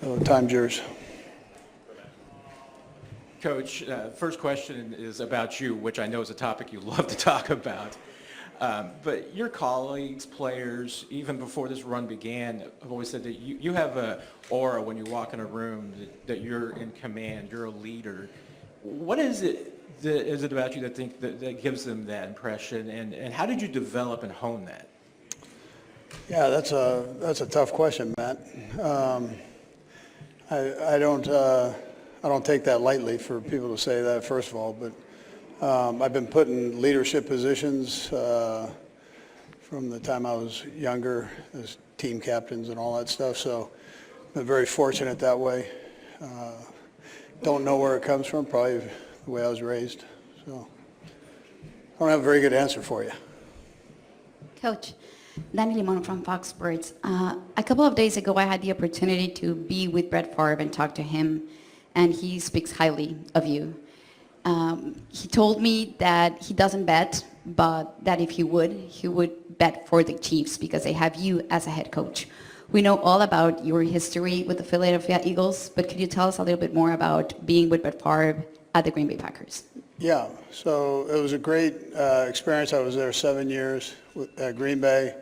So time's yours. Coach, first question is about you, which I know is a topic you love to talk about. But your colleagues, players, even before this run began, have always said that you have an aura when you walk in a room that you're in command, you're a leader. What is it about you that gives them that impression, and how did you develop and hone that? Yeah, that's a tough question, Matt. I don't take that lightly for people to say that, first of all, but I've been put in leadership positions from the time I was younger as team captains and all that stuff, so I've been very fortunate that way. Don't know where it comes from, probably the way I was raised. So I don't have a very good answer for you. Coach, Danny Limon from Fox Sports. A couple of days ago, I had the opportunity to be with Brett Favre and talk to him, and he speaks highly of you. He told me that he doesn't bet, but that if he would bet for the Chiefs because they have you as a head coach. We know all about your history with the Philadelphia Eagles, but could you tell us a little bit more about being with Brett Favre at the Green Bay Packers? Yeah, so it was a great experience. I was there 7 years at Green Bay.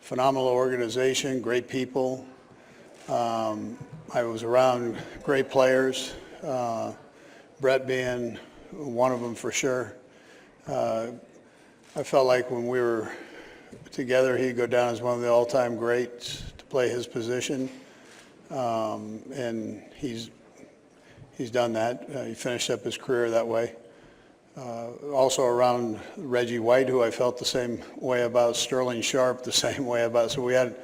Phenomenal organization, great people. I was around great players, Brett being one of them for sure. I felt like when we were together, he'd go down as one of the all-time greats to play his position, and he's done that. He finished up his career that way. Also around Reggie White, who I felt the same way about, Sterling Sharp the same way about. So we had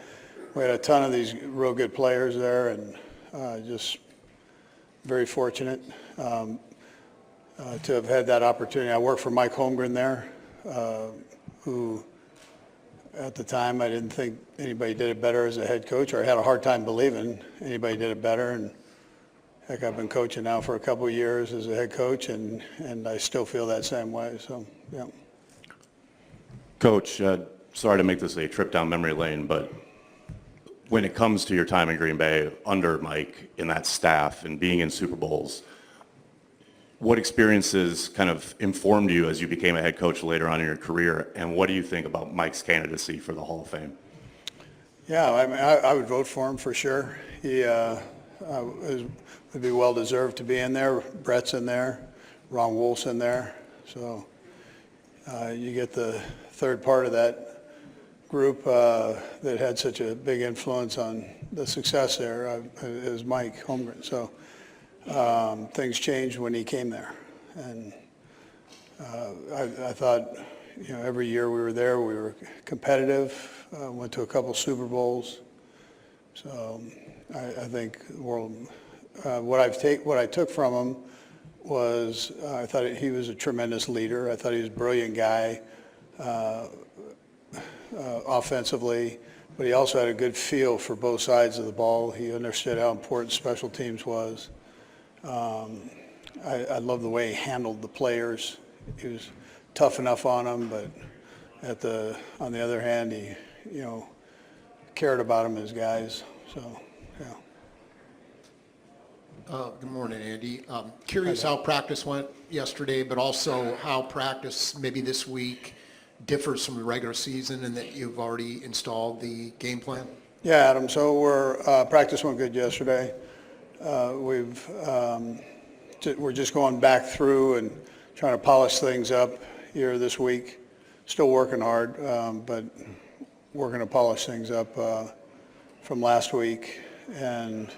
a ton of these real good players there, and just very fortunate to have had that opportunity. I worked for Mike Holmgren there, who at the time I didn't think anybody did it better as a head coach, or I had a hard time believing anybody did it better. And heck, I've been coaching now for a couple of years as a head coach, and I still feel that same way. So, yeah. Coach, sorry to make this a trip down memory lane, but when it comes to your time in Green Bay under Mike in that staff and being in Super Bowls, what experiences kind of informed you as you became a head coach later on in your career, and what do you think about Mike's candidacy for the Hall of Fame? Yeah, I mean, I would vote for him for sure. He would be well deserved to be in there. Brett's in there, Ron Wolf's in there. So you get the third part of that group that had such a big influence on the success there is Mike Holmgren. So things changed when he came there, and I thought, every year we were there, we were competitive. Went to a couple Super Bowls. So I think the world. What I took from him was I thought he was a tremendous leader. I thought he was a brilliant guy offensively, but he also had a good feel for both sides of the ball. He understood how important special teams was. I love the way he handled the players. He was tough enough on them, but on the other hand, he cared about them as guys. So, yeah. Good morning, Andy. Curious how practice went yesterday, but also how practice maybe this week differs from the regular season, and that you've already installed the game plan. Yeah, Adam. So practice went good yesterday. We're just going back through and trying to polish things up here this week. Still working hard, but we're going to polish things up from last week, and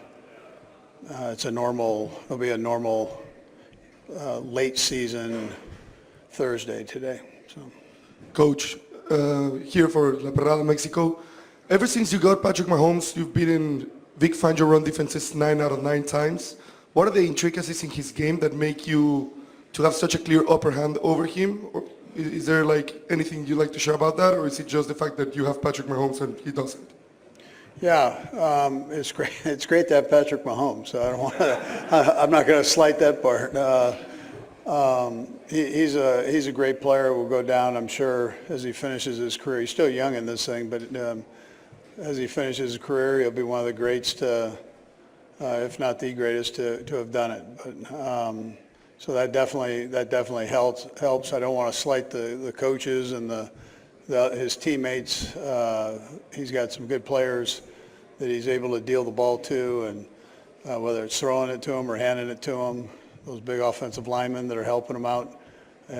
it'll be a normal late season Thursday today. So, Coach, here for La Perrada, Mexico. Ever since you got Patrick Mahomes, you've beaten Vic Fangio run defenses 9 out of 9 times. What are the intricacies in his game that make you to have such a clear upper hand over him? Or is there anything you'd like to share about that, or is it just the fact that you have Patrick Mahomes and he doesn't? Yeah, it's great. It's great to have Patrick Mahomes. So I'm not going to slight that part. He's a great player. Will go down, I'm sure, as he finishes his career. He's still young in this thing, but as he finishes his career, he'll be one of the greats to if not the greatest to have done it. But, so that definitely helps. I don't want to slight the coaches and his teammates. He's got some good players that he's able to deal the ball to, and whether it's throwing it to him or handing it to him, those big offensive linemen that are helping him out.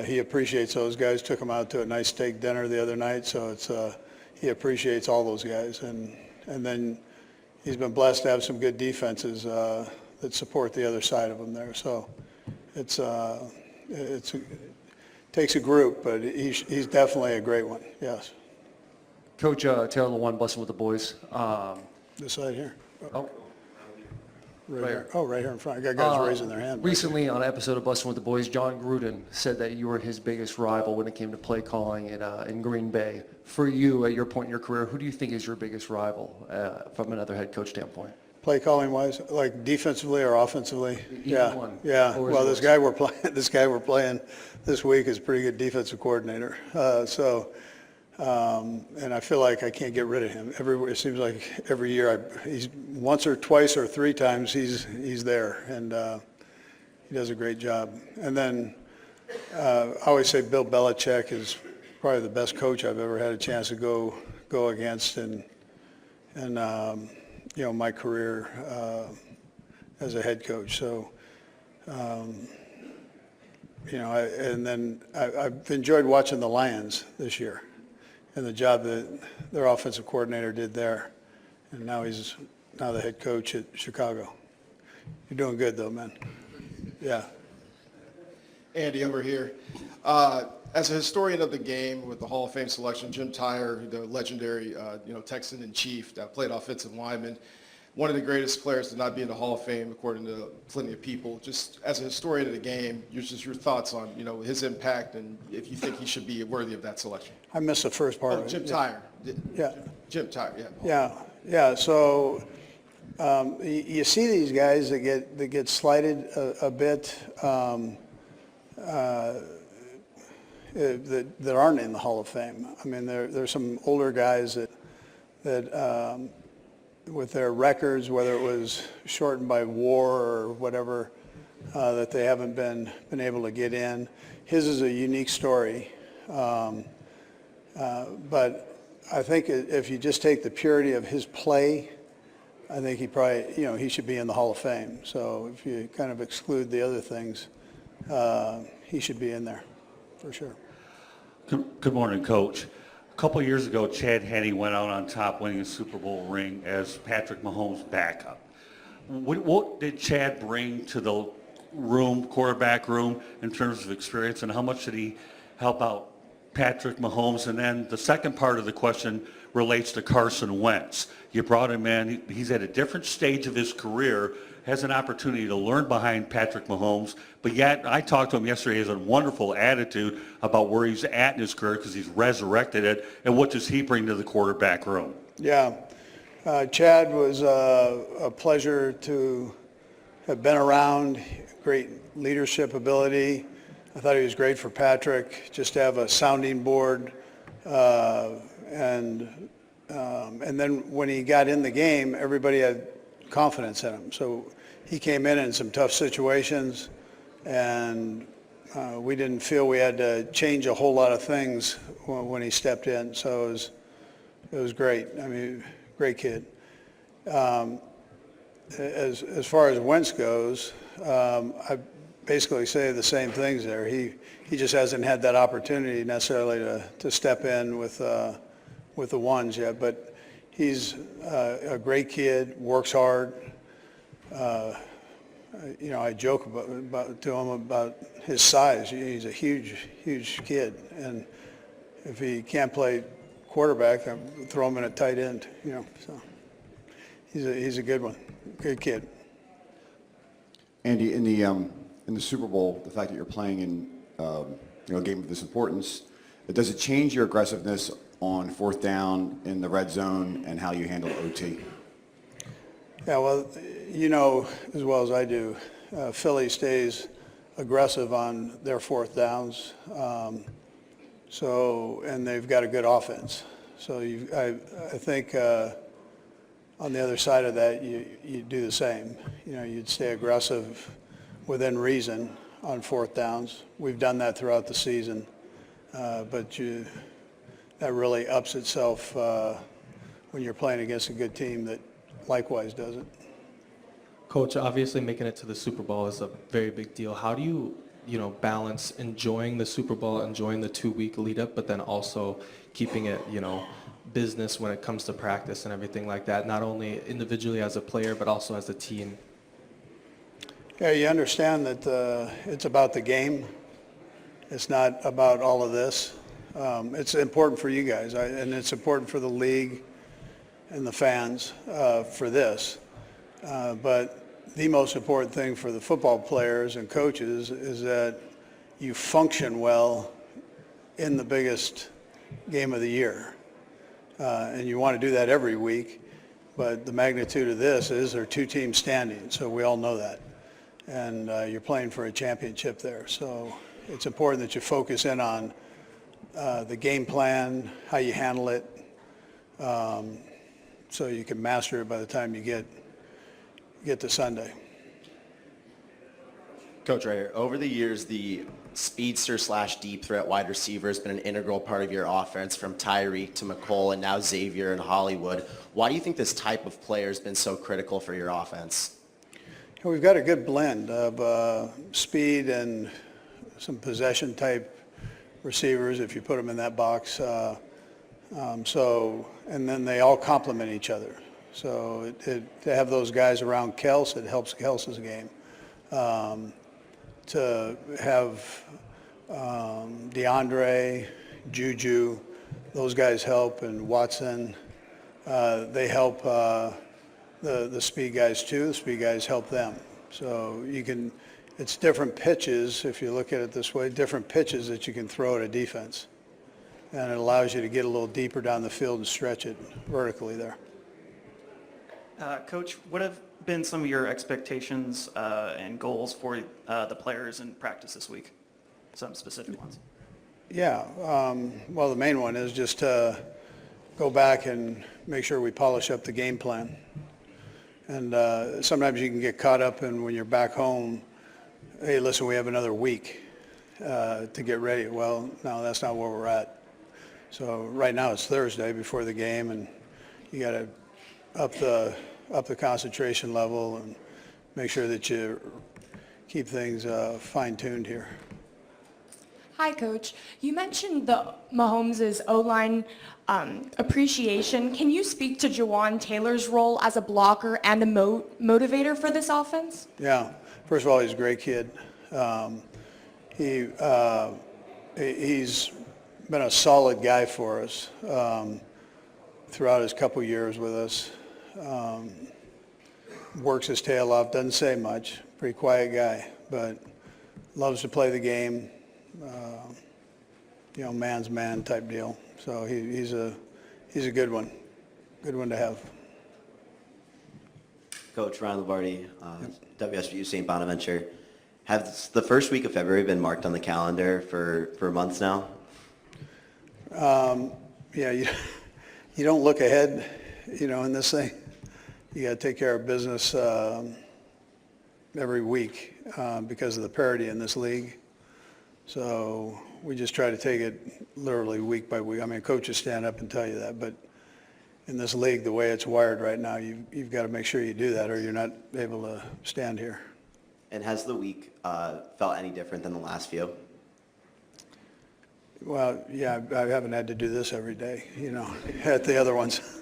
He appreciates those guys. Took him out to a nice steak dinner the other night, so he appreciates all those guys. And then he's been blessed to have some good defenses that support the other side of him there. So it takes a group, but he's definitely a great one. Yes. Coach, Taylor Lewan, blessing with the boys. This side here. Oh, Right here. Oh, right here in front. I got guys raising their hand. recently on an episode of Blessing with the Boys, John Gruden said that you were his biggest rival when it came to play calling in Green Bay. For you, at your point in your career, who do you think is your biggest rival from another head coach standpoint? Play calling wise, like defensively or offensively? Either one. Yeah. Or is Well, yours? this guy we're playing this week is a pretty good defensive coordinator. And I feel like I can't get rid of him. It seems like every year he's once or twice or three times he's there, and he does a great job. And then I always say Bill Belichick is probably the best coach I've ever had a chance to go against in my career as a head coach. So I've enjoyed watching the Lions this year and the job that their offensive coordinator did there. And now he's the head coach at Chicago. You're doing good though, man. Yeah. Andy, over here. As a historian of the game with the Hall of Fame selection, Jim Tyre, the legendary Texan in chief that played offensive lineman, one of the greatest players to not be in the Hall of Fame, according to plenty of people. Just as a historian of the game, your thoughts on his impact and if you think he should be worthy of that selection. I missed the first part of it. Jim Tyre. Yeah. Jim Tyre. Yeah. Yeah. So you see these guys that get slighted a bit that aren't in the Hall of Fame. I mean, there's some older guys that with their records, whether it was shortened by war or whatever, that they haven't been able to get in. His is a unique story, but I think if you just take the purity of his play, I think he probably, he should be in the Hall of Fame. So if you kind of exclude the other things, he should be in there for sure. Good morning, Coach. A couple of years ago, Chad Henne went out on top winning a Super Bowl ring as Patrick Mahomes' backup. What did Chad bring to the quarterback room, in terms of experience, and how much did he help out Patrick Mahomes? And then the second part of the question relates to Carson Wentz. You brought him in. He's at a different stage of his career, has an opportunity to learn behind Patrick Mahomes, but yet I talked to him yesterday. He has a wonderful attitude about where he's at in his career because he's resurrected it. And what does he bring to the quarterback room? Yeah. Chad was a pleasure to have been around, great leadership ability. I thought he was great for Patrick, just to have a sounding board. And then when he got in the game, everybody had confidence in him. So he came in some tough situations, and we didn't feel we had to change a whole lot of things when he stepped in. So it was great. I mean, great kid. As far as Wentz goes, I basically say the same things there. He just hasn't had that opportunity necessarily to step in with the ones yet, but he's a great kid, works hard. I joke to him about his size. He's a huge kid, and if he can't play quarterback, I throw him in at tight end. So he's a good one, good kid. Andy, in the Super Bowl, the fact that you're playing in a game of this importance, does it change your aggressiveness on fourth down in the red zone and how you handle OT? Yeah, well, as well as I do, Philly stays aggressive on their fourth downs. And they've got a good offense. So I think on the other side of that, you do the same. you'd stay aggressive within reason on fourth downs. We've done that throughout the season, but that really ups itself when you're playing against a good team that likewise does it. Coach, obviously making it to the Super Bowl is a very big deal. How do you, balance enjoying the Super Bowl, enjoying the 2-week lead up, but then also keeping it, business when it comes to practice and everything like that, not only individually as a player, but also as a team? Yeah, you understand that it's about the game. It's not about all of this. It's important for you guys, and it's important for the league and the fans for this. But the most important thing for the football players and coaches is that you function well in the biggest game of the year. And you want to do that every week. But the magnitude of this is there are two teams standing, so we all know that. And you're playing for a championship there. So it's important that you focus in on the game plan, how you handle it, so you can master it by the time you get to Sunday. Coach, right here. Over the years, the speedster / deep threat wide receiver has been an integral part of your offense, from Tyreek to McColl and now Xavier and Hollywood. Why do you think this type of player has been so critical for your offense? We've got a good blend of speed and some possession type receivers, if you put them in that box. And then they all complement each other. So to have those guys around Kelce, it helps Kelce's game. To have DeAndre, Juju, those guys help, and Watson, they help the speed guys too. The speed guys help them. So it's different pitches, if you look at it this way, different pitches that you can throw at a defense. And it allows you to get a little deeper down the field and stretch it vertically there. Coach, what have been some of your expectations and goals for the players in practice this week? Some specific ones. Yeah, well, the main one is just to go back and make sure we polish up the game plan. And sometimes you can get caught up in, when you're back home, hey, listen, we have another week to get ready. Well, no, that's not where we're at. So right now it's Thursday before the game, and you got to up the concentration level and make sure that you keep things fine-tuned here. Hi, Coach. You mentioned the Mahomes' O-line appreciation. Can you speak to Jawan Taylor's role as a blocker and a motivator for this offense? Yeah. First of all, he's a great kid. He's been a solid guy for us throughout his couple years with us. Works his tail off, doesn't say much, pretty quiet guy, but loves to play the game, man's man type deal. So he's a good one to have. Coach Ryan Lavardi, WSU St. Bonaventure. Has the first week of February been marked on the calendar for months now? Yeah, you don't look ahead, in this thing. You got to take care of business every week because of the parity in this league. So we just try to take it literally week by week. I mean, coaches stand up and tell you that, but in this league, the way it's wired right now, you've got to make sure you do that, or you're not able to stand here. And has the week felt any different than the last few? Well, yeah, I haven't had to do this every day, at the other ones.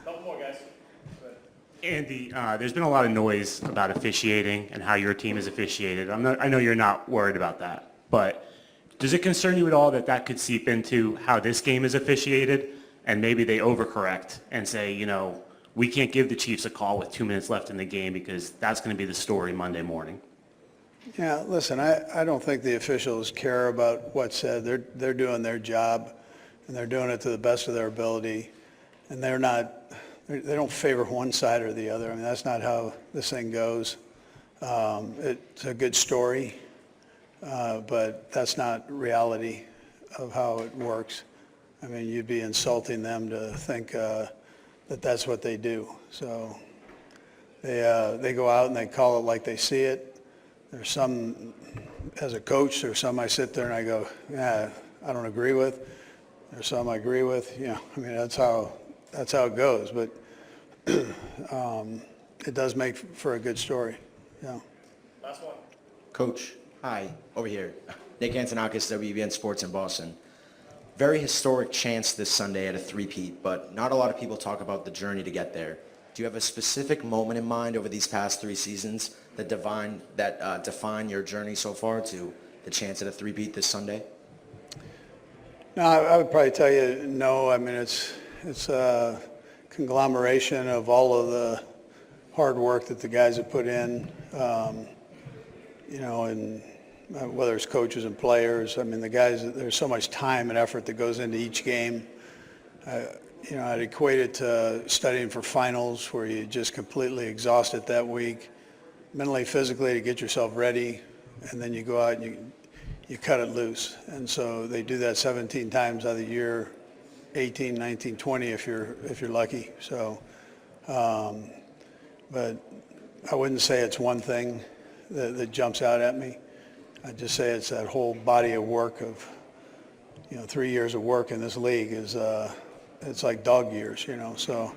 Couple more, guys. Andy, there's been a lot of noise about officiating and how your team is officiated. I know you're not worried about that, but does it concern you at all that could seep into how this game is officiated, and maybe they overcorrect and say, we can't give the Chiefs a call with 2 minutes left in the game because that's going to be the story Monday morning? Yeah, listen, I don't think the officials care about what's said. They're doing their job, and they're doing it to the best of their ability, and they don't favor one side or the other. I mean, that's not how this thing goes. It's a good story, but that's not reality of how it works. I mean, you'd be insulting them to think that that's what they do. So They go out and they call it like they see it. There's some, as a coach, there's some I sit there and I go, yeah, I don't agree with. There's some I agree with. You know, I mean, that's how it goes. But it does make for a good story. Yeah. Last one. Coach, hi, over here. Nick Antonakis, WBN Sports in Boston. Very historic chance this Sunday at a three-peat, but not a lot of people talk about the journey to get there. Do you have a specific moment in mind over these past 3 seasons that define your journey so far to the chance at a three-peat this Sunday? No, I would probably tell you no. I mean, it's a conglomeration of all of the hard work that the guys have put in, you know, and whether it's coaches and players. I mean, the guys, there's so much time and effort that goes into each game. You know, I'd equate it to studying for finals where you just completely exhaust it that week, mentally, physically, to get yourself ready, and then you go out and you cut it loose. And so they do that 17 times out of the year, 18, 19, 20 if you're lucky. So, but I wouldn't say it's one thing that jumps out at me. I'd just say it's that whole body of work of, you know, 3 years of work in this league is, it's like dog years, you know. So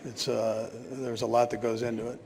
it's, there's a lot that goes into it.